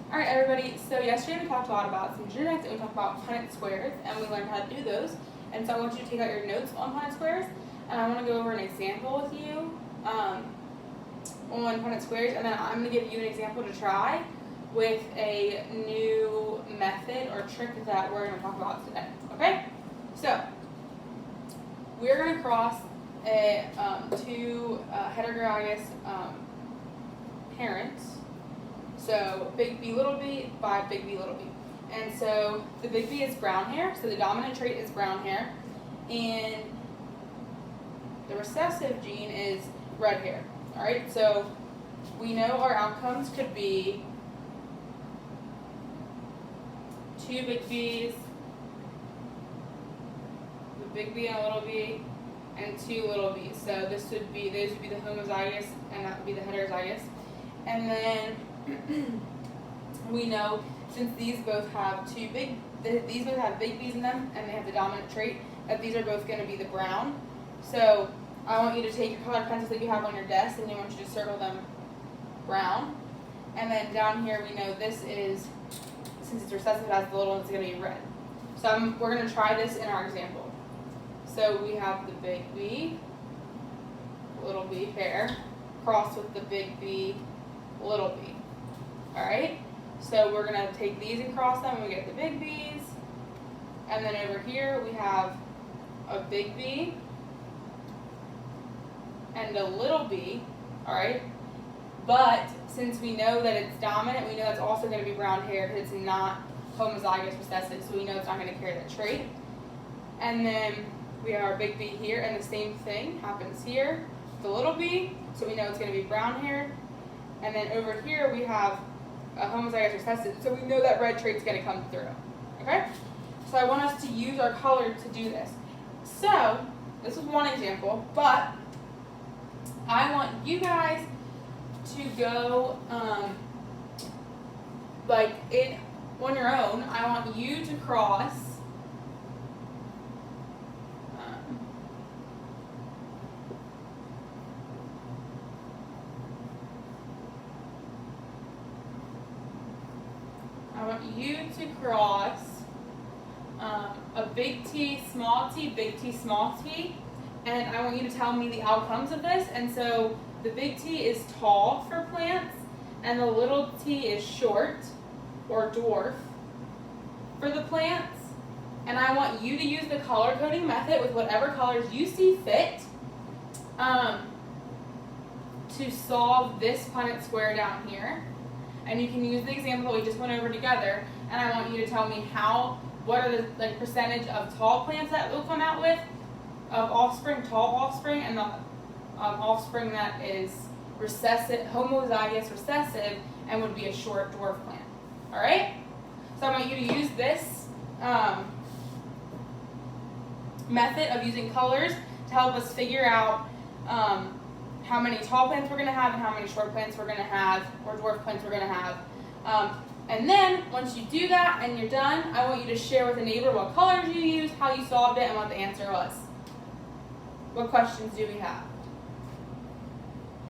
Alright everybody, so yesterday we talked a lot about some genetics and we talked about Punnett squares and we learned how to do those. And so I want you to take out your notes on Punnett squares and I want to go over an example with you on Punnett squares, and then I'm going to give you an example to try with a new method or trick that we're going to talk about today. Okay? So we're going to cross two heterozygous parents. So big B little b by big B little b. And so the big B is brown hair, so the dominant trait is brown hair. And the recessive gene is red hair. Alright, so we know our outcomes could be two big B's, the big B and a little b, and two little b's. So those would be the homozygous and that would be the heterozygous. And then we know since these both have big B's in them and they have the dominant trait, that these are both going to be the brown. So I want you to take your colored pencils that you have on your desk and I want you to circle them brown. And then down here we know this is, since it's recessive, it has the little one, it's going to be red. So we're going to try this in our example. So we have the big B, little b pair, crossed with the big B, little b. Alright, so we're going to take these and cross them and we get the big B's. And then over here we have a big B and a little b. Alright, but since we know that it's dominant, we know it's also going to be brown hair because it's not homozygous recessive, so we know it's not going to carry that trait. And then we have our big B here, and the same thing happens here, the little b, so we know it's going to be brown hair. And then over here we have a homozygous recessive, so we know that red trait's going to come through. Okay? So I want us to use our color to do this. So this was one example, but I want you guys to go on your own. I want you to cross a big T, small t, big T, small t, and I want you to tell me the outcomes of this. And so the big T is tall for plants, and the little t is short or dwarf for the plants. And I want you to use the color coding method with whatever colors you see fit to solve this Punnett square down here. And you can use the example that we just went over together, and I want you to tell me what are the percentage of tall plants that will come out with, of offspring, tall offspring, and the offspring that is recessive, homozygous recessive, and would be a short dwarf plant. Alright? So I want you to use this method of using colors to help us figure out how many tall plants we're going to have and how many short plants we're going to have, or dwarf plants we're going to have. And then, once you do that and you're done, I want you to share with a neighbor what colors you used, how you solved it, and what the answer was. What questions do we have?